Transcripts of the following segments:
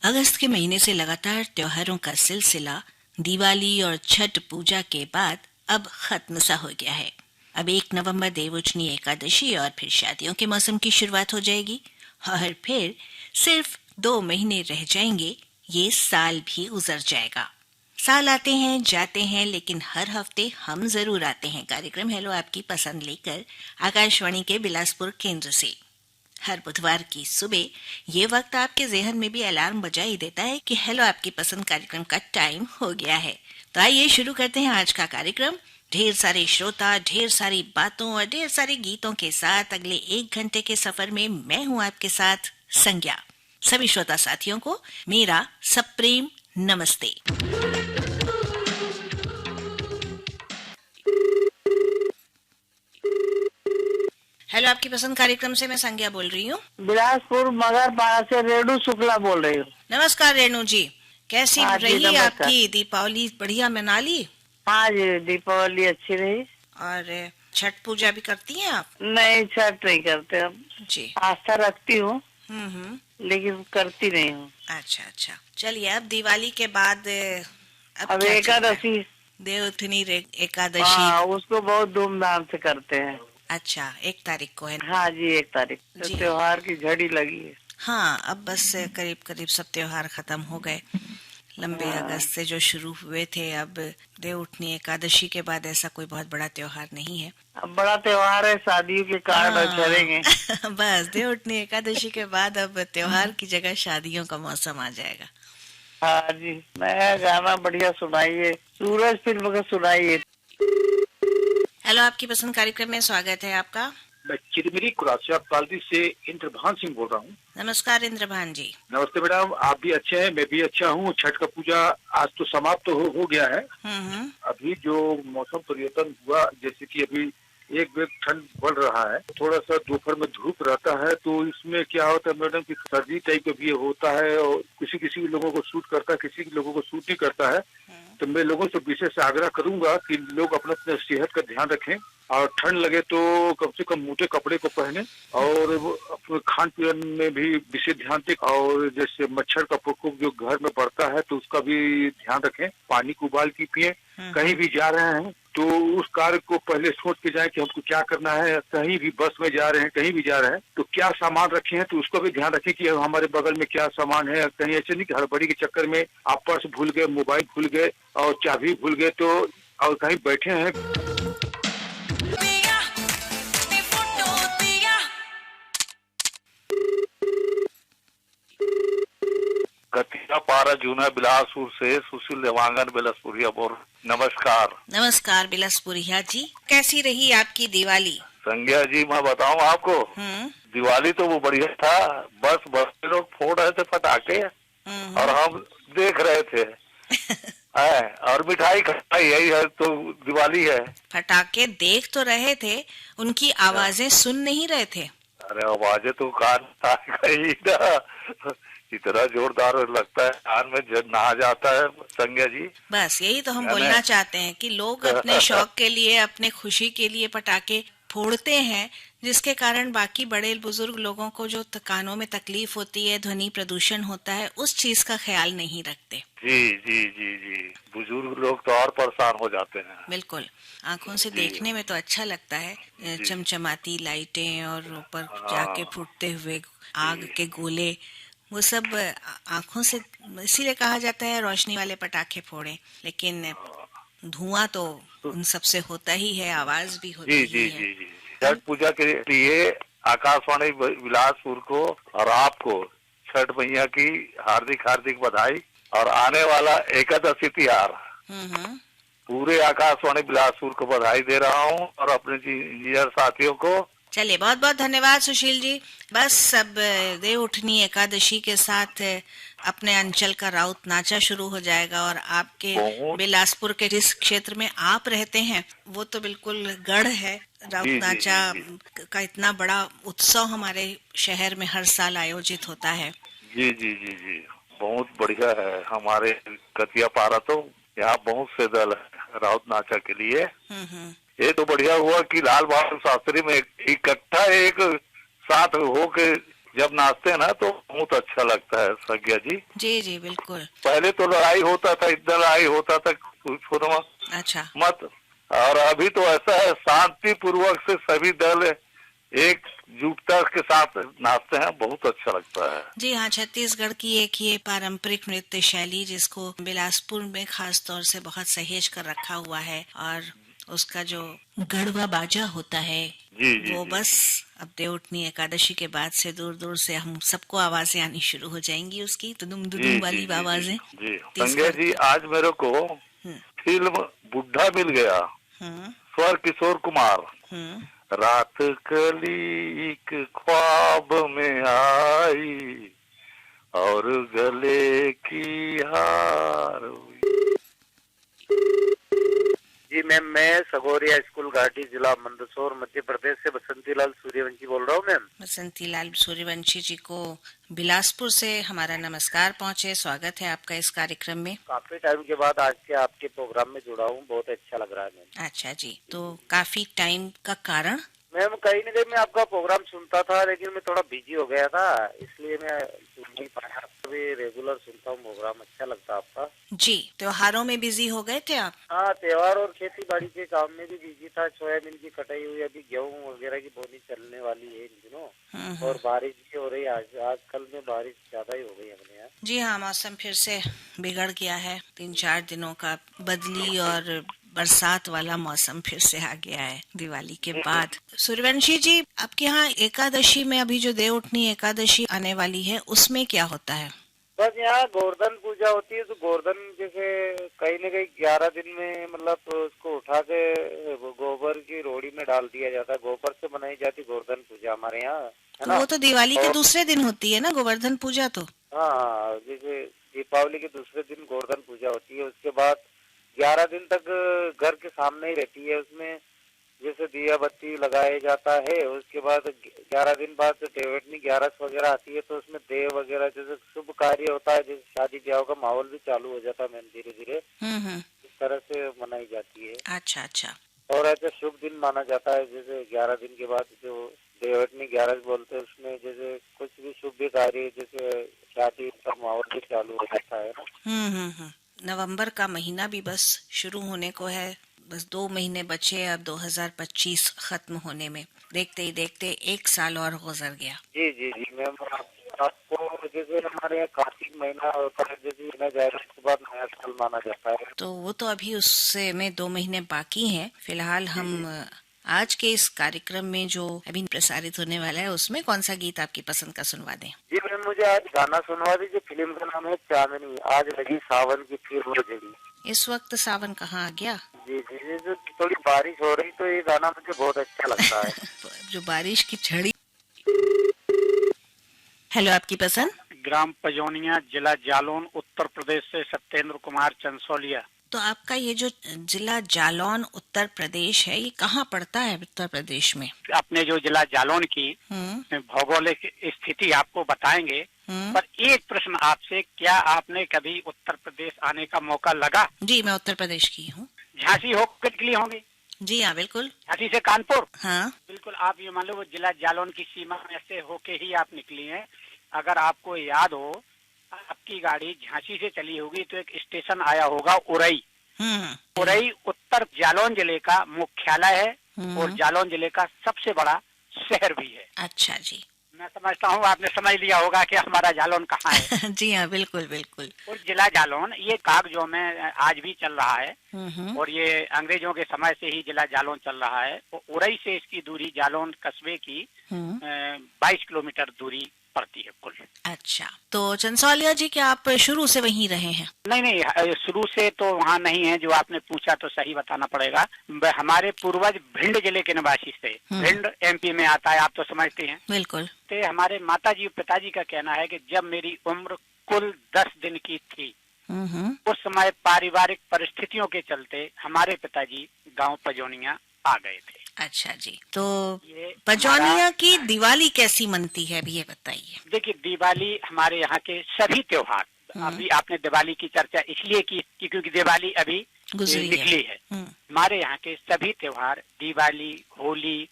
अगस्त के महीने से लगातार त्योहारों का सिलसिला दिवाली और छठ पूजा के बाद अब खत्म सा हो गया है। अब 1 नवंबर देवउठनी एकादशी और फिर शादियों के मौसम की शुरुआत हो जाएगी और फिर सिर्फ 2 महीने रह जाएंगे, ये साल भी गुजर जाएगा। साल आते हैं जाते हैं, लेकिन हर हफ्ते हम जरूर आते हैं कार्यक्रम हेलो आपकी पसंद लेकर आकाशवाणी के बिलासपुर केंद्र से। हर बुधवार की सुबह ये वक्त आपके जेहन में भी अलार्म बजा ही देता है कि हेलो आपकी पसंद कार्यक्रम का टाइम हो गया है। तो आइए शुरू करते हैं आज का कार्यक्रम। ढेर सारे श्रोता, ढेर सारी बातों और ढेर सारे गीतों के साथ अगले 1 घंटे के सफर में मैं हूँ आपके साथ संज्ञा। सभी श्रोता साथियों को मेरा सप्रेम नमस्ते। हेलो आपकी पसंद कार्यक्रम से मैं संज्ञा बोल रही हूँ। बिलासपुर मगरपाड़ा से रेणु शुक्ला बोल रही हूँ। नमस्कार रेणु जी, कैसी रही नमस्कार। आपकी दीपावली? बढ़िया मना ली? हाँ जी, दीपावली अच्छी रही। और छठ पूजा भी करती हैं आप? नहीं, छठ नहीं करते हम जी। आस्था रखती हूँ हम्म। लेकिन करती नहीं हूँ। अच्छा, चलिए अब दिवाली के बाद अब क्या चल रहा है? एकादशी, देवउठनी एकादशी। हाँ, उसको बहुत धूमधाम से करते हैं। अच्छा, 1 तारीख को है? हाँ जी, 1 तारीख तो जी। त्योहार की झड़ी लगी है। हाँ, अब बस करीब करीब सब त्योहार खत्म हो गए। लंबे हाँ। अगस्त से जो शुरू हुए थे, अब देवउठनी एकादशी के बाद ऐसा कोई बहुत बड़ा त्योहार नहीं है। अब बड़ा त्योहार है, शादियों के कार्ड हाँ। चढ़ेंगे। बस देवउठनी एकादशी के बाद अब त्योहार की जगह शादियों का मौसम आ जाएगा। हाँ जी, नया गाना बढ़िया सुनाइए, सूरज फिल्म का सुनाइए। हेलो आपकी पसंद कार्यक्रम में स्वागत है आपका। मैं चिरमिरी कुरासिया पालती से इंद्रभान सिंह बोल रहा हूँ। नमस्कार इंद्रभान जी। नमस्ते मैडम, आप भी अच्छे हैं, मैं भी अच्छा हूँ। छठ का पूजा आज तो समाप्त हो गया है। अभी जो मौसम परिवर्तन हुआ, जैसे कि अभी एक बेग ठंड बढ़ रहा है, थोड़ा सा दोपहर में धूप रहता है, तो इसमें क्या होता है मैडम कि सर्दी टाइप का भी होता है और किसी लोगों को सूट करता है, किसी लोगों को सूट नहीं करता है। तो मैं लोगों से विशेष आग्रह करूंगा कि लोग अपने सेहत का ध्यान रखें और ठंड लगे तो कम से कम मोटे कपड़े को पहने और अपने खान पीन में भी विशेष ध्यान दें। और जैसे मच्छर का प्रकोप जो घर में बढ़ता है तो उसका भी ध्यान रखें। पानी को उबाल के पिए। कहीं भी जा रहे हैं तो उस कार्य को पहले सोच के जाए कि हमको क्या करना है। कहीं भी बस में जा रहे हैं, कहीं भी जा रहे हैं तो क्या सामान रखे हैं, तो उसको भी ध्यान रखें कि हमारे बगल में क्या सामान है। कहीं ऐसे नहीं कि हड़बड़ी के चक्कर में आप पर्स भूल गए, मोबाइल भूल गए और चाबी भूल गए तो और कहीं बैठे हैं। कथिया पारा जूना बिलासपुर से सुशील देवांगन बिलासपुरिया बोल। नमस्कार बिलासपुरिया जी, कैसी रही आपकी दिवाली? संज्ञा जी, मैं बताऊं आपको, दिवाली तो वो बढ़िया था। बस लोग फोड़ रहे थे पटाखे और हम देख रहे थे। और मिठाई खाई, यही है तो दिवाली है। पटाखे देख तो रहे थे, उनकी आवाजें सुन नहीं रहे थे। अरे आवाजें तो कान ही ना, इतना जोरदार लगता है, कान में जब ना जाता है संज्ञा जी। बस यही तो हम बोलना चाहते हैं कि लोग अपने शौक के लिए, अपने खुशी के लिए पटाखे फोड़ते हैं, जिसके कारण बाकी बड़े बुजुर्ग लोगों को जो कानों में तकलीफ होती है, ध्वनि प्रदूषण होता है, उस चीज का ख्याल नहीं रखते। जी, बुजुर्ग लोग तो और परेशान हो जाते हैं। बिल्कुल, आंखों से देखने में तो अच्छा लगता है, चमचमाती लाइटें और ऊपर जाके फूटते हुए आग के गोले, वो सब आंखों से, इसीलिए कहा जाता है रोशनी वाले पटाखे फोड़े, लेकिन धुआं तो उन सबसे होता ही है, आवाज भी होती है। जी। छठ पूजा के लिए आकाशवाणी बिलासपुर को और आपको छठ मैया की हार्दिक बधाई और आने वाला एकादशी त्योहार पूरे आकाशवाणी बिलासपुर को बधाई दे रहा हूँ और अपने इंजीनियर साथियों को। चलिए, बहुत बहुत धन्यवाद सुशील जी। बस अब देवउठनी एकादशी के साथ अपने अंचल का राउत नाचा शुरू हो जाएगा और आपके बिलासपुर के जिस क्षेत्र में आप रहते हैं वो तो बिल्कुल गढ़ है। राउत नाचा का इतना बड़ा उत्सव हमारे शहर में हर साल आयोजित होता है। जी, बहुत बढ़िया है। हमारे कथिया पारा तो यहाँ बहुत से दल है राउत नाचा के लिए। ये तो बढ़िया हुआ कि लाल बहादुर शास्त्री में इकट्ठा एक साथ होके जब नाचते हैं ना तो बहुत अच्छा लगता है संज्ञा जी। जी जी बिल्कुल। पहले तो लड़ाई होता था, इतना लड़ाई होता था पूछो मत। अच्छा। मत। और अभी तो ऐसा है, शांति पूर्वक से सभी दल एकजुटता के साथ नाचते हैं, बहुत अच्छा लगता है। जी हाँ, छत्तीसगढ़ की एक ये पारंपरिक नृत्य शैली जिसको बिलासपुर में खास तौर से बहुत सहेज कर रखा हुआ है, और उसका जो गढ़वा बाजा होता है जी जी वो जी। बस अब देवउठनी एकादशी के बाद से दूर दूर से हम सबको आवाजें आनी शुरू हो जाएंगी, उसकी तुदुम जी दुदुम जी वाली जी आवाजें। जी। संज्ञा जी, आज मेरे को फिल्म बुढ़ा मिल गया, स्वर किशोर कुमार, रात कली एक ख्वाब में आई और गले की हार हुई। जी मैम, मैं सगोरिया स्कूल घाटी, जिला मंदसौर, मध्य प्रदेश से बसंती लाल सूर्यवंशी बोल रहा हूँ मैम। बसंती लाल सूर्यवंशी जी को बिलासपुर से हमारा नमस्कार पहुँचे, स्वागत है आपका इस कार्यक्रम में। काफी टाइम के बाद आज के आपके प्रोग्राम में जुड़ा हूँ, बहुत अच्छा लग रहा है मैम। अच्छा जी, तो काफी टाइम का कारण? मैम कहीं न कहीं मैं आपका प्रोग्राम सुनता था, लेकिन मैं थोड़ा बिजी हो गया था, इसलिए मैं सुन नहीं पाया। अभी रेगुलर सुनता हूँ प्रोग्राम, अच्छा लगता है आपका। जी, त्योहारों में बिजी हो गए थे आप? हाँ, त्योहार और खेती बाड़ी के काम में भी बिजी था। सोयाबीन की कटाई हुई, अभी गेहूँ वगैरह की बोनी चलने वाली है इन दिनों, और बारिश भी हो रही है। आजकल में बारिश ज्यादा ही हो गई अपने यहाँ। जी हाँ, मौसम फिर से बिगड़ गया है, 3-4 दिनों का बदली और बरसात वाला मौसम फिर से आ गया है दिवाली के बाद। सूर्यवंशी जी, आपके यहाँ एकादशी में अभी जो देवउठनी एकादशी आने वाली है उसमें क्या होता है? बस यहाँ गोवर्धन पूजा होती है, तो गोवर्धन जैसे कहीं न कहीं 11 दिन में, मतलब तो उसको उठा के गोबर की रोड़ी में डाल दिया जाता है। गोबर से बनाई जाती गोवर्धन पूजा हमारे यहाँ, है ना। वो तो दिवाली के दूसरे दिन होती है ना गोवर्धन पूजा तो? हाँ, जैसे दीपावली के दूसरे दिन गोवर्धन पूजा होती है। उसके बाद 11 दिन तक घर के सामने ही रहती है, उसमें जैसे दिया बत्ती लगाया जाता है। उसके बाद 11 दिन बाद देवउठनी 11 वगैरह आती है, तो उसमें देव वगैरह जैसे शुभ कार्य होता है, जैसे शादी ब्याह का माहौल भी चालू हो जाता है मैम, धीरे धीरे इस तरह से मनाई जाती है। अच्छा अच्छा। और ऐसे शुभ दिन माना जाता है, जैसे 11 दिन के बाद जो देवउठनी 11 बोलते हैं, उसमें जैसे कुछ भी शुभ कार्य जैसे शादी का माहौल भी चालू हो जाता है ना। नवंबर का महीना भी बस शुरू होने को है, बस 2 महीने बचे अब 2025 खत्म होने में। देखते ही देखते 1 साल और गुजर गया। जी जी जी मैम, आपको जैसे हमारे यहाँ कार्तिक महीना होता है, जैसे महीना जाएगा उसके बाद नया साल माना जाता है। तो वो तो अभी उससे में 2 महीने बाकी हैं। फिलहाल हम आज के इस कार्यक्रम में जो अभी प्रसारित होने वाला है उसमें कौन सा गीत आपकी पसंद का सुनवा दें? जी मैम, मुझे आज गाना सुनवा दीजिए। फिल्म का नाम है चांदनी, आज लगी सावन की फिर हो जड़ी। इस वक्त सावन कहाँ आ गया? जी जी जी, जो थोड़ी बारिश हो रही तो ये गाना मुझे बहुत अच्छा लगता है। जो बारिश की झड़ी। हेलो, आपकी पसंद? ग्राम पजौनिया, जिला जालौन, उत्तर प्रदेश से सत्येंद्र कुमार चंसोलिया। तो आपका ये जो जिला जालौन उत्तर प्रदेश है, ये कहाँ पड़ता है उत्तर प्रदेश में? अपने जो जिला जालौन की भौगोलिक स्थिति आपको बताएंगे, पर एक प्रश्न आपसे, क्या आपने कभी उत्तर प्रदेश आने का मौका लगा? जी, मैं उत्तर प्रदेश की हूँ। झांसी होकर निकली होंगी? जी हाँ बिल्कुल। झांसी से कानपुर? हाँ बिल्कुल। आप ये मान लो वो जिला जालौन की सीमा में से होके ही आप निकली हैं। अगर आपको याद हो, आपकी गाड़ी झांसी से चली होगी तो एक स्टेशन आया होगा उरई। उरई उत्तर जालौन जिले का मुख्यालय है और जालौन जिले का सबसे बड़ा शहर भी है। अच्छा जी। मैं समझता हूँ आपने समझ लिया होगा कि हमारा जालौन कहाँ है। जी हाँ बिल्कुल बिल्कुल। और जिला जालौन ये कागजों में आज भी चल रहा है और ये अंग्रेजों के समय से ही जिला जालौन चल रहा है। उरई से इसकी दूरी जालौन कस्बे की 22 किलोमीटर दूरी पड़ती है कुल। अच्छा, तो चंसोलिया जी, क्या आप शुरू से वहीं रहे हैं? नहीं, शुरू से तो वहाँ नहीं है। जो आपने पूछा तो सही बताना पड़ेगा। हमारे पूर्वज भिंड जिले के निवासी थे। भिंड एमपी में आता है, आप तो समझते हैं। बिल्कुल। तो हमारे माताजी पिताजी का कहना है कि जब मेरी उम्र कुल 10 दिन की थी, उस समय पारिवारिक परिस्थितियों के चलते हमारे पिताजी गाँव पजौनिया आ गए थे। अच्छा जी, तो पजौनिया की दिवाली कैसी मनती है अभी ये बताइए। देखिए, दिवाली हमारे यहाँ के सभी त्योहार, अभी आपने दिवाली की चर्चा इसलिए की क्योंकि दिवाली अभी निकली है। हमारे यहाँ के सभी त्योहार, दिवाली, होली,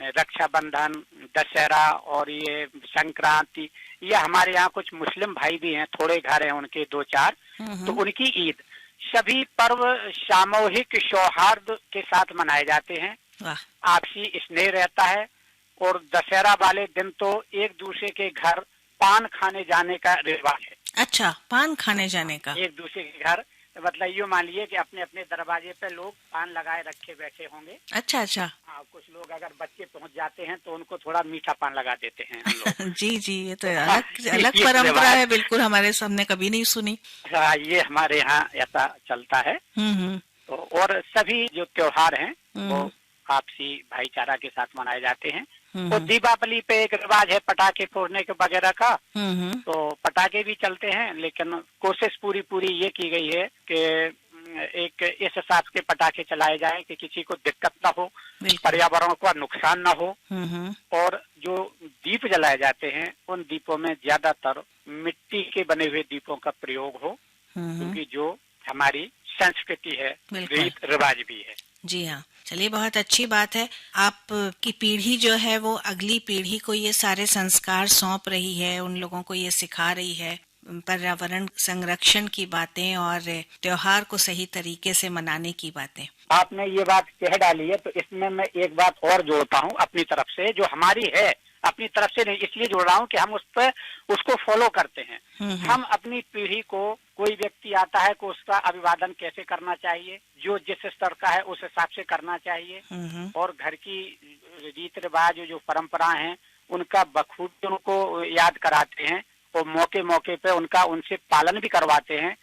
रक्षाबंधन, दशहरा और ये संक्रांति, ये हमारे यहाँ कुछ मुस्लिम भाई भी हैं, थोड़े घर हैं उनके 2-4, तो उनकी ईद, सभी पर्व सामूहिक सौहार्द के साथ मनाए जाते हैं। आपसी स्नेह रहता है और दशहरा वाले दिन तो एक दूसरे के घर पान खाने जाने का रिवाज है। अच्छा, पान खाने जाने का? एक दूसरे के घर, मतलब ये मान लिए कि अपने अपने दरवाजे पे लोग पान लगाए रखे बैठे होंगे। अच्छा अच्छा। हाँ, कुछ लोग अगर बच्चे पहुंच जाते हैं तो उनको थोड़ा मीठा पान लगा देते हैं हम लोग। जी जी, ये तो अलग परंपरा है, बिल्कुल हमारे सामने कभी नहीं सुनी। हाँ, ये हमारे यहाँ ऐसा चलता है। तो और सभी जो त्योहार हैं वो आपसी भाईचारा के साथ मनाए जाते हैं। तो दीपावली पे एक रिवाज है पटाखे फोड़ने के वगैरह का, तो पटाखे भी चलते हैं, लेकिन कोशिश पूरी ये की गई है कि एक इस हिसाब के पटाखे चलाए जाएं कि किसी को दिक्कत ना हो, पर्यावरण को नुकसान ना हो, और जो दीप जलाए जाते हैं उन दीपों में ज्यादातर मिट्टी के बने हुए दीपों का प्रयोग हो, क्योंकि जो हमारी संस्कृति है, रीत रिवाज भी है। जी हाँ, चलिए, बहुत अच्छी बात है। आपकी पीढ़ी जो है वो अगली पीढ़ी को ये सारे संस्कार सौंप रही है, उन लोगों को ये सिखा रही है पर्यावरण संरक्षण की बातें और त्योहार को सही तरीके से मनाने की बातें। आपने ये बात कह डाली है, तो इसमें मैं एक बात और जोड़ता हूँ अपनी तरफ से, जो हमारी है, अपनी तरफ से नहीं इसलिए जोड़ रहा हूँ कि हम उस पर उसको फॉलो करते हैं। हम अपनी पीढ़ी को, कोई व्यक्ति आता है को उसका अभिवादन कैसे करना चाहिए, जो जिस स्तर का है उस हिसाब से करना चाहिए, और घर की रीत रिवाज जो परंपरा हैं उनका बखूबी उनको याद कराते हैं और मौके पे उनका उनसे पालन भी करवाते हैं।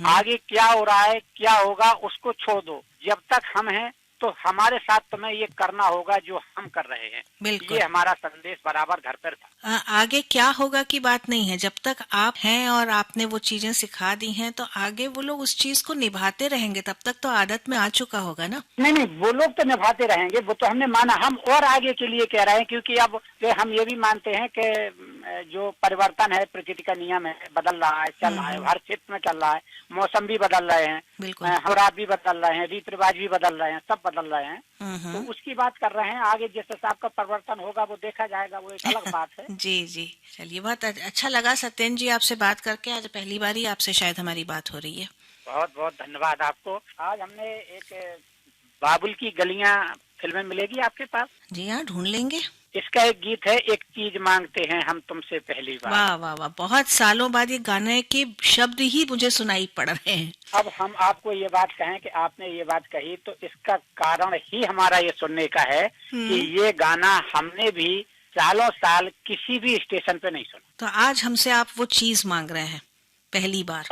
आगे क्या हो रहा है, क्या होगा, उसको छोड़ दो, जब तक हम हैं तो हमारे साथ तुम्हें ये करना होगा जो हम कर रहे हैं। ये हमारा संदेश बराबर घर पर था। आगे क्या होगा की बात नहीं है, जब तक आप हैं और आपने वो चीजें सिखा दी हैं तो आगे वो लोग उस चीज को निभाते रहेंगे, तब तक तो आदत में आ चुका होगा ना। नहीं, वो लोग तो निभाते रहेंगे, वो तो हमने माना, हम और आगे के लिए कह रहे हैं, क्योंकि अब हम ये भी मानते हैं कि जो परिवर्तन है, प्रकृति का नियम है, बदल रहा है, चल रहा है, हर क्षेत्र में चल रहा है, मौसम भी बदल रहे हैं, हालात भी बदल रहे हैं, रीत रिवाज भी बदल रहे हैं, सब बदल रहे हैं, तो उसकी बात कर रहे हैं। आगे जिस हिसाब का परिवर्तन होगा वो देखा जाएगा, वो एक अलग बात है। जी जी, चलिए, बहुत अच्छा लगा सत्येंद्र जी आपसे बात करके। आज पहली बार ही आपसे शायद हमारी बात हो रही है। बहुत बहुत धन्यवाद आपको। आज हमने एक बाबुल की गलियां फिल्में मिलेगी आपके पास? जी हाँ, ढूंढ लेंगे। इसका एक गीत है, एक चीज मांगते हैं हम तुमसे पहली बार। वाह वाह वाह, बहुत सालों बाद ये गाने के शब्द ही मुझे सुनाई पड़ रहे हैं। अब हम आपको ये बात कहें कि आपने ये बात कही, तो इसका कारण ही हमारा ये सुनने का है कि ये गाना हमने भी सालों साल किसी भी स्टेशन पे नहीं सुना। तो आज हमसे आप वो चीज मांग रहे हैं पहली बार।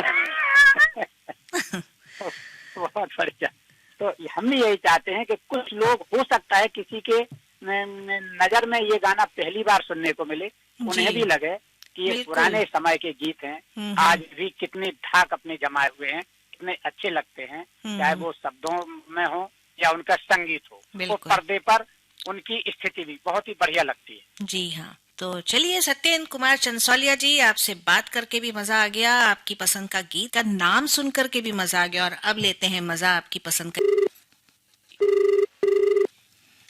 बहुत बढ़िया। तो हम भी यही चाहते हैं कि कुछ लोग, हो सकता है किसी के नजर में ये गाना पहली बार सुनने को मिले, उन्हें भी लगे कि ये पुराने समय के गीत हैं, आज भी कितने धाक अपने जमाए हुए हैं, कितने अच्छे लगते हैं, चाहे वो शब्दों में हो या उनका संगीत हो, वो पर्दे पर उनकी स्थिति भी बहुत ही बढ़िया लगती है। जी हाँ, तो चलिए सत्येंद्र कुमार चंसौलिया जी, आपसे बात करके भी मजा आ गया, आपकी पसंद का गीत का नाम सुन करके भी मजा आ गया, और अब लेते हैं मजा आपकी पसंद का।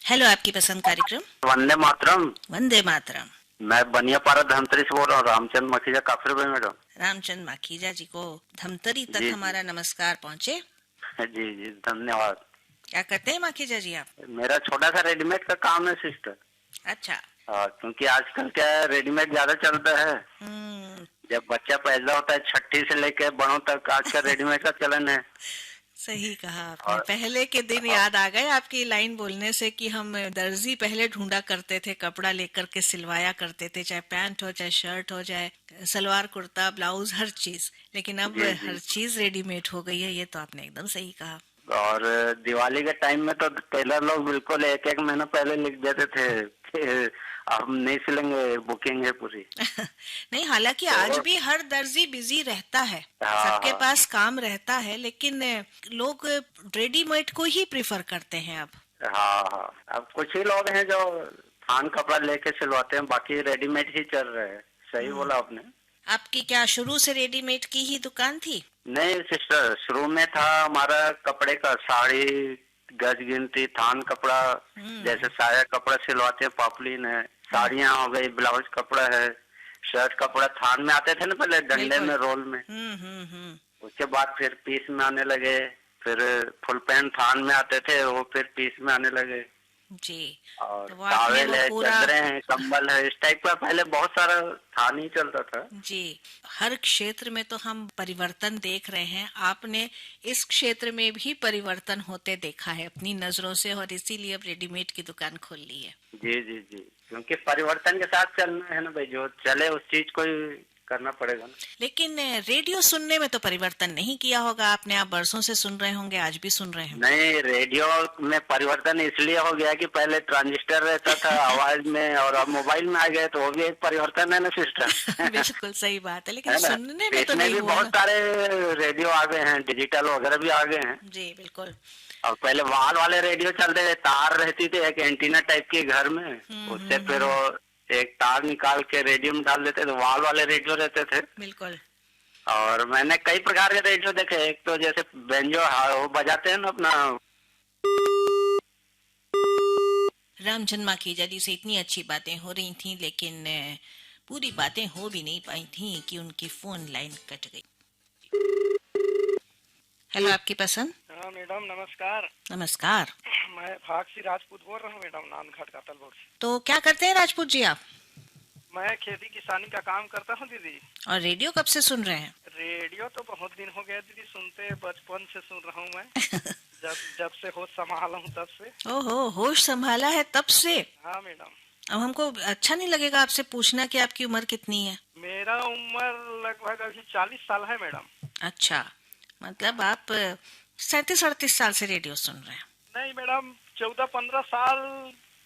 हेलो, आपकी पसंद कार्यक्रम। वंदे मातरम। वंदे मातरम। मैं बनियापाड़ा धमतरी से बोल रहा हूँ, रामचंद्र मखीजा काफिर भाई मैडम। रामचंद्र मखीजा जी को धमतरी तक हमारा नमस्कार पहुँचे। जी जी, धन्यवाद। क्या करते हैं मखीजा जी आप? मेरा छोटा सा रेडीमेड का काम है सिस्टर। अच्छा। क्योंकि आजकल क्या है, रेडीमेड ज्यादा चलता है। जब बच्चा पैदा होता है, छठी से लेकर बड़ों तक आजकल रेडीमेड का चलन है। सही कहा आपने। पहले के दिन याद आ गए आपकी लाइन बोलने से कि हम दर्जी पहले ढूंढा करते थे, कपड़ा लेकर के सिलवाया करते थे, चाहे पैंट हो, चाहे शर्ट हो, चाहे सलवार कुर्ता ब्लाउज, हर चीज। लेकिन अब हर चीज रेडीमेड हो गई है, ये तो आपने एकदम सही कहा। और दिवाली के टाइम में तो टेलर लोग बिल्कुल एक एक महीना पहले लिख देते थे, हम नहीं सिलेंगे, बुकिंग है पूरी। नहीं, हालांकि आज भी हर दर्जी बिजी रहता है, सबके पास काम रहता है, लेकिन लोग रेडीमेड को ही प्रेफर करते हैं अब। हाँ, अब कुछ ही लोग हैं जो थान कपड़ा लेके सिलवाते हैं, बाकी रेडीमेड ही चल रहे हैं। सही बोला आपने। आपकी क्या शुरू से रेडीमेड की ही दुकान थी? नहीं सिस्टर, शुरू में था हमारा कपड़े का, साड़ी गज गिनती, थान कपड़ा, जैसे साया कपड़ा सिलवाते हैं, पॉपलिन है, साड़ियाँ हो गई, ब्लाउज कपड़ा है, शर्ट कपड़ा थान में आते थे ना पहले, डंडे में, रोल में। उसके बाद फिर पीस में आने लगे, फिर फुल पैंट थान में आते थे, वो फिर पीस में आने लगे जी। और तो टॉवेल है, चादरें हैं, कंबल है, इस टाइप का पहले बहुत सारा थान ही चलता था जी। हर क्षेत्र में तो हम परिवर्तन देख रहे हैं, आपने इस क्षेत्र में भी परिवर्तन होते देखा है अपनी नजरों से, और इसीलिए अब रेडीमेड की दुकान खोल ली है। जी जी जी, क्योंकि परिवर्तन के साथ चलना है ना भाई, जो चले उस चीज को ही करना पड़ेगा ना। लेकिन रेडियो सुनने में तो परिवर्तन नहीं किया होगा आपने, आप बरसों से सुन रहे होंगे, आज भी सुन रहे हैं। नहीं, रेडियो में परिवर्तन इसलिए हो गया कि पहले ट्रांजिस्टर रहता था आवाज में, और अब मोबाइल में आ गए, तो वो भी एक परिवर्तन है ना सिस्टम। बिल्कुल सही बात है, लेकिन सुनने में तो इसमें नहीं भी हुआ बहुत सारे रेडियो आ गए हैं, डिजिटल वगैरह भी आ गए हैं जी। बिल्कुल। और पहले वाल वाले रेडियो चलते थे, तार रहती थी एक एंटीना टाइप के घर में, उससे फिर वो एक तार निकाल के रेडियो में डाल देते थे, वाल वाले रेडियो रहते थे। बिल्कुल। और मैंने कई प्रकार के रेडियो देखे, एक तो जैसे बेंजो वो बजाते हैं ना अपना। राम जन्मा की जल्दी से इतनी अच्छी बातें हो रही थी, लेकिन पूरी बातें हो भी नहीं पाई थी कि उनकी फोन लाइन कट गई। हेलो, आपकी पसंद। हाँ मैडम, नमस्कार। नमस्कार। मैं भागसी राजपूत बोल रहा हूँ मैडम, नानघाट कातलपुर से। तो क्या करते हैं राजपूत जी आप? मैं खेती किसानी का काम करता हूँ दीदी। और रेडियो कब से सुन रहे हैं? रेडियो तो बहुत दिन हो गया दीदी सुनते, बचपन से सुन रहा हूँ मैं। जब से होश संभाला हूँ तब से। ओहो, होश संभाला है तब से? हाँ मैडम। अब हमको अच्छा नहीं लगेगा आपसे पूछना कि आपकी उम्र कितनी है? मेरा उम्र लगभग अभी 40 साल है मैडम। अच्छा, मतलब आप 37-38 साल से रेडियो सुन रहे हैं? नहीं मैडम, 14-15 साल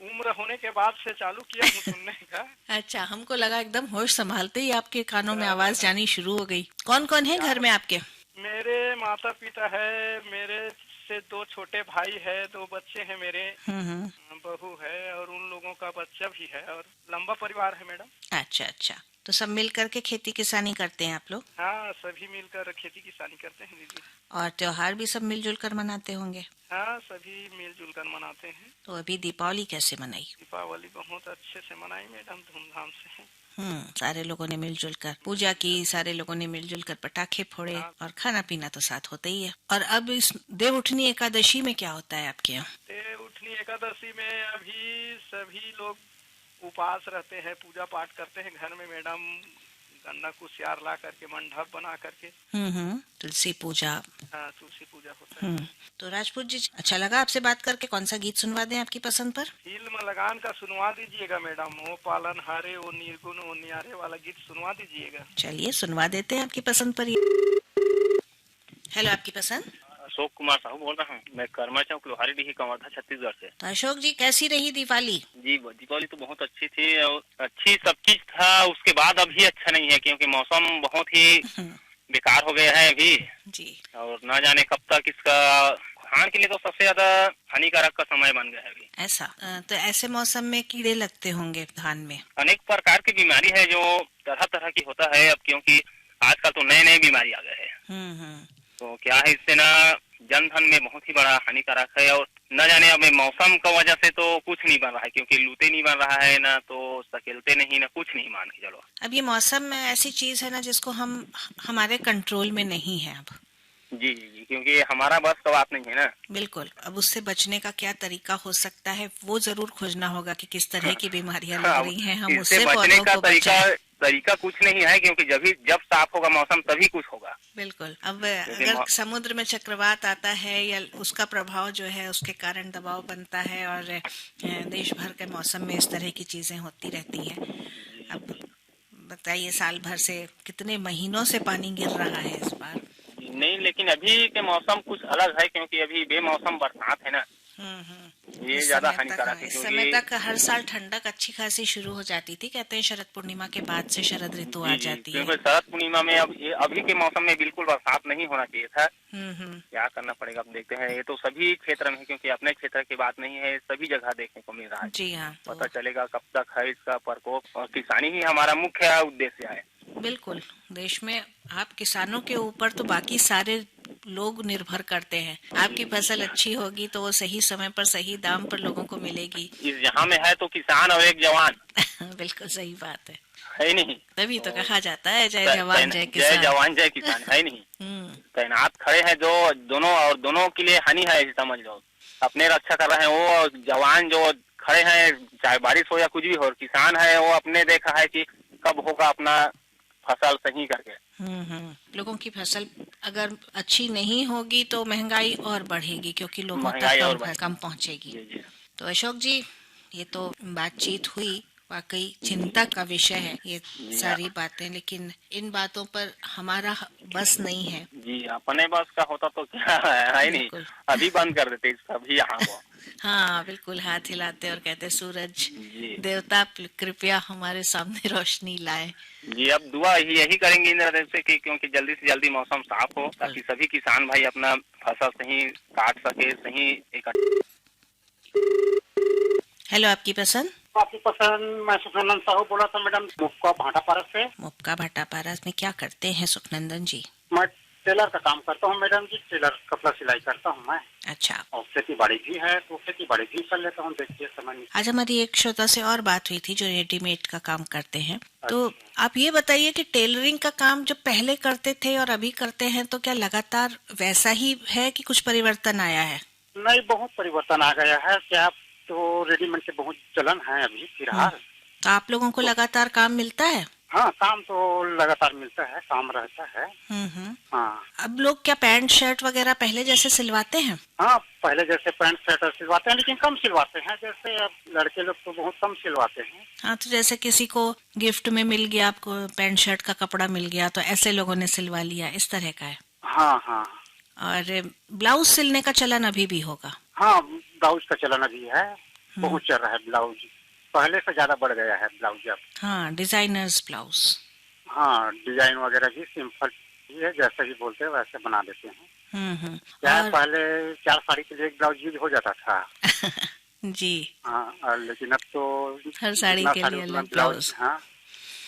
उम्र होने के बाद से चालू किया हूँ सुनने का। अच्छा, हमको लगा एकदम होश संभालते ही आपके कानों में आवाज जानी शुरू हो गई। कौन कौन है घर में आपके? मेरे माता पिता है, मेरे से 2 छोटे भाई है, 2 बच्चे हैं मेरे, बहू है और उन लोगों का बच्चा भी है, और लंबा परिवार है मैडम। अच्छा अच्छा, तो सब मिल करके खेती किसानी करते हैं आप लोग? हाँ, सभी मिलकर खेती किसानी करते हैं दीदी। और त्योहार भी सब मिलजुल कर मनाते होंगे? हाँ, सभी मिलजुल कर मनाते हैं। तो अभी दीपावली कैसे मनाई? दीपावली बहुत अच्छे से मनाई मैडम, धूमधाम से। सारे लोगों ने मिलजुल कर पूजा की, सारे लोगों ने मिलजुल कर पटाखे फोड़े, और खाना पीना तो साथ होता ही है। और अब इस देवउठनी एकादशी में क्या होता है आपके यहाँ? देवउठनी एकादशी में अभी सभी लोग उपवास रहते हैं, पूजा पाठ करते हैं घर में मैडम, गन्ना कुशियार ला करके, मंडप बना करके। तुलसी पूजा। हाँ, तुलसी पूजा होता है। तो राजपूत जी, अच्छा लगा आपसे बात करके। कौन सा गीत सुनवा दें आपकी पसंद पर? फिल्म लगान का सुनवा दीजिएगा मैडम, ओ पालन हारे ओ निर्गुण ओ न्यारे वाला गीत सुनवा दीजिएगा। चलिए सुनवा देते हैं आपकी पसंद पर। हेलो, आपकी पसंद। अशोक कुमार साहू बोल रहा हूँ, मैं कर्मा चौक लोहारी डीही कवर्धा छत्तीसगढ़ से। तो अशोक जी, कैसी रही दिवाली? जी, दीपावली तो बहुत अच्छी थी और अच्छी सब चीज था, उसके बाद अभी अच्छा नहीं है क्योंकि मौसम बहुत ही बेकार हो गया है अभी जी। और न जाने कब तक इसका धान के लिए तो सबसे ज्यादा हानिकारक का समय बन गया है अभी। ऐसा तो ऐसे मौसम में कीड़े लगते होंगे धान में? अनेक प्रकार की बीमारी है जो तरह तरह की होता है अब, क्योंकि आजकल तो नए नए बीमारी आ गए हैं। तो क्या है, इससे ना जन धन में बहुत ही बड़ा हानिकारक है, और न जाने अब मौसम का वजह से तो कुछ नहीं बन रहा है, क्योंकि लूटे नहीं बन रहा है, ना तो सकेलते नहीं, ना कुछ नहीं, मान के चलो। अब ये मौसम ऐसी चीज है ना जिसको हम हमारे कंट्रोल में नहीं है अब। जी जी जी, क्योंकि हमारा बस का बात नहीं है ना। बिल्कुल। अब उससे बचने का क्या तरीका हो सकता है वो जरूर खोजना होगा कि किस तरह की बीमारियां लग रही हैं, हम उससे बचने का तरीका कुछ नहीं है, क्योंकि जब साफ होगा मौसम तभी कुछ होगा। बिल्कुल। अब अगर समुद्र में चक्रवात आता है या उसका प्रभाव जो है उसके कारण दबाव बनता है, और देश भर के मौसम में इस तरह की चीजें होती रहती हैं। अब बताइए, साल भर से कितने महीनों से पानी गिर रहा है इस बार? नहीं, लेकिन अभी के मौसम कुछ अलग है, क्योंकि अभी बेमौसम बरसात है ना, ये ज्यादा हानिकारक है। इस समय तक हर साल ठंडक अच्छी खासी शुरू हो जाती थी, कहते हैं शरद पूर्णिमा के बाद से शरद ऋतु आ जाती है। क्योंकि शरद पूर्णिमा में अब अभी के मौसम में बिल्कुल बरसात नहीं होना चाहिए था। क्या करना पड़ेगा, अब देखते हैं। ये तो सभी क्षेत्र में है, क्योंकि अपने क्षेत्र की बात नहीं है, सभी जगह देखने को मिल रहा है। जी हाँ, पता चलेगा कब तक है इसका प्रकोप, और किसानी ही हमारा मुख्य उद्देश्य है। बिल्कुल। देश में आप किसानों के ऊपर तो बाकी सारे लोग निर्भर करते हैं। आपकी फसल अच्छी होगी तो वो सही समय पर सही दाम पर लोगों को मिलेगी। इस जहाँ में है तो किसान और एक जवान। बिल्कुल सही बात है नहीं? तभी तो कहा जाता है जय जवान जय किसान। जय जवान जय किसान, है नहीं? तैनात खड़े हैं जो दोनों, और दोनों के लिए हानि है, समझ लो। अपने रक्षा कर रहे हैं वो जवान जो खड़े हैं, चाहे बारिश हो या कुछ भी हो। किसान है वो अपने देखा है कि कब होगा अपना फसल सही करके। लोगों की फसल अगर अच्छी नहीं होगी तो महंगाई और बढ़ेगी, क्योंकि लोगों तक कम पहुंचेगी। तो अशोक जी, ये तो बातचीत हुई, वाकई चिंता का विषय है ये सारी बातें, लेकिन इन बातों पर हमारा बस नहीं है। जी, अपने बस का होता तो क्या है नहीं, अभी बंद कर देते सभी यहाँ को। हाँ बिल्कुल, हाथ हिलाते और कहते सूरज देवता कृपया हमारे सामने रोशनी लाए। जी, अब दुआ यही करेंगे इंद्रदेव से कि क्योंकि जल्दी से जल्दी मौसम साफ हो, ताकि सभी किसान भाई अपना फसल सही काट सके, सही इकट्ठा। हेलो, आपकी पसंद? आपकी पसंद, मैं सुखनंदन साहू बोला था मैडम, मुक्का भाटापारस से। मुक्का भाटापारस में क्या करते हैं सुखनंदन जी? मैं टेलर का काम करता हूँ मैडम जी, टेलर कपड़ा सिलाई करता हूँ मैं। अच्छा। और खेती बाड़ी भी है तो खेती बाड़ी भी कर लेता हूँ, देखिए समय। आज हमारी एक श्रोता से और बात हुई थी जो रेडीमेड का काम करते हैं। तो आप ये बताइए कि टेलरिंग का काम जो पहले करते थे और अभी करते हैं तो क्या लगातार वैसा ही है कि कुछ परिवर्तन आया है? नहीं, बहुत परिवर्तन आ गया है। क्या तो रेडीमेड के बहुत चलन है अभी फिलहाल। तो आप लोगों को लगातार काम मिलता है? हाँ, काम तो लगातार मिलता है, काम रहता है। हाँ। अब लोग क्या पैंट शर्ट वगैरह पहले जैसे सिलवाते हैं? हाँ, पहले जैसे पैंट शर्ट सिलवाते हैं, लेकिन कम सिलवाते हैं। जैसे अब लड़के लोग तो बहुत कम सिलवाते हैं। हाँ, तो जैसे किसी को गिफ्ट में मिल गया, आपको पैंट शर्ट का कपड़ा मिल गया तो ऐसे लोगों ने सिलवा लिया, इस तरह का है। हाँ हाँ। और ब्लाउज सिलने का चलन अभी भी होगा? हाँ, ब्लाउज का चलन अभी है, बहुत चल रहा है ब्लाउज, पहले से ज्यादा बढ़ गया है ब्लाउज अब। हाँ, डिजाइनर्स ब्लाउज। हाँ, डिजाइन वगैरह भी सिंपल ही है, जैसे ही बोलते हैं वैसे बना देते हैं। क्या और... पहले 4 साड़ी के लिए एक ब्लाउज यूज हो जाता था। जी। हाँ, लेकिन अब तो हर साड़ी के लिए अलग ब्लाउज। हाँ,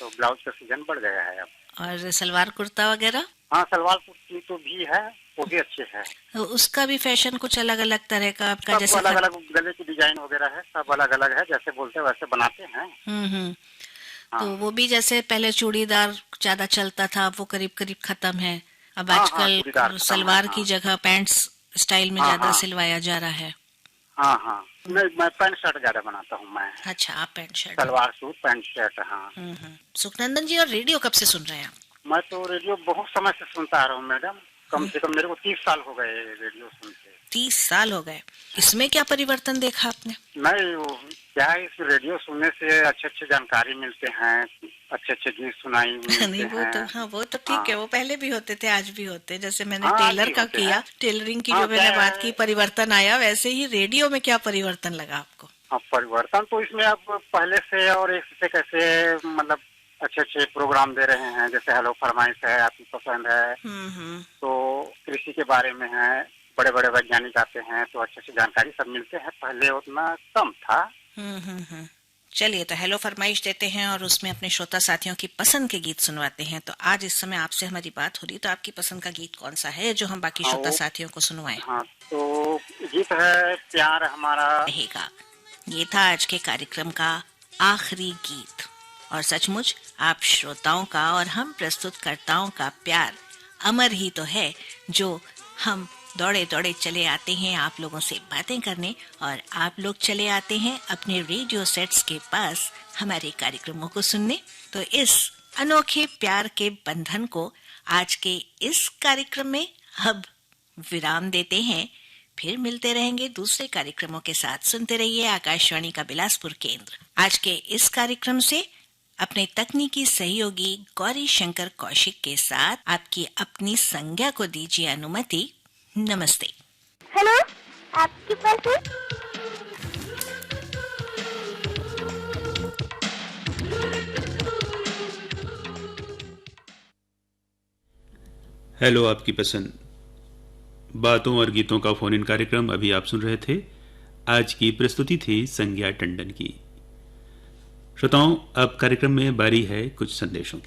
तो ब्लाउज का सीजन बढ़ गया है अब। और सलवार कुर्ता वगैरह? हाँ, सलवार कुर्ती तो भी है, वो भी अच्छे है। तो उसका भी फैशन कुछ अलग अलग तरह का आपका, जैसे अलग अलग गले की डिजाइन वगैरह है, सब अलग अलग है, जैसे बोलते हैं वैसे बनाते हैं। हाँ। तो वो भी जैसे पहले चूड़ीदार ज्यादा चलता था, वो करीब करीब खत्म है। अब आजकल सलवार की जगह पैंट्स स्टाइल में ज्यादा सिलवाया जा रहा है। हाँ हाँ, मैं पैंट शर्ट ज्यादा बनाता हूँ मैं। अच्छा, आप pant shirt? Salwar suit pant shirt. हाँ। सुखनंदन जी, और रेडियो कब से सुन रहे हैं आप? मैं तो रेडियो बहुत समय से सुनता आ रहा हूँ मैडम, कम से कम मेरे को 30 साल हो गए रेडियो सुनते। 30 साल हो गए। इसमें क्या परिवर्तन देखा आपने? नहीं, वो क्या है, इस रेडियो सुनने से अच्छे अच्छे जानकारी मिलते हैं, अच्छे अच्छे गीत सुनाई मिलते नहीं, वो तो हाँ, वो तो ठीक है, वो पहले भी होते थे, आज भी होते हैं। जैसे मैंने टेलर का किया, टेलरिंग की जो मैंने बात की, परिवर्तन आया, वैसे ही रेडियो में क्या परिवर्तन लगा आपको? परिवर्तन तो इसमें अब पहले से और इससे कैसे, मतलब अच्छे अच्छे प्रोग्राम दे रहे हैं, जैसे हेलो फरमाइश है, आपकी पसंद है, तो कृषि के बारे में है, बड़े बड़े वैज्ञानिक आते हैं, तो अच्छे अच्छे जानकारी सब मिलते हैं, पहले उतना कम था। चलिए, तो हेलो फरमाइश देते हैं और उसमें अपने श्रोता साथियों की पसंद के गीत सुनवाते हैं। तो आज इस समय आपसे हमारी बात हो रही, तो आपकी पसंद का गीत कौन सा है जो हम बाकी श्रोता साथियों को सुनवाएं? हाँ, तो गीत है प्यार हमारा रहेगा। ये था आज के कार्यक्रम का आखिरी गीत। और सचमुच आप श्रोताओं का और हम प्रस्तुतकर्ताओं का प्यार अमर ही तो है, जो हम दौड़े दौड़े चले आते हैं आप लोगों से बातें करने, और आप लोग चले आते हैं अपने रेडियो सेट्स के पास हमारे कार्यक्रमों को सुनने। तो इस अनोखे प्यार के बंधन को आज के इस कार्यक्रम में अब विराम देते हैं। फिर मिलते रहेंगे दूसरे कार्यक्रमों के साथ। सुनते रहिए आकाशवाणी का बिलासपुर केंद्र। आज के इस कार्यक्रम से अपने तकनीकी सहयोगी गौरी शंकर कौशिक के साथ आपकी अपनी संज्ञा को दीजिए अनुमति। नमस्ते। हेलो, आपकी पसंद? हेलो, आपकी पसंद बातों और गीतों का फोन इन कार्यक्रम अभी आप सुन रहे थे। आज की प्रस्तुति थी संज्ञा टंडन की। श्रोताओं, अब कार्यक्रम में बारी है कुछ संदेशों की।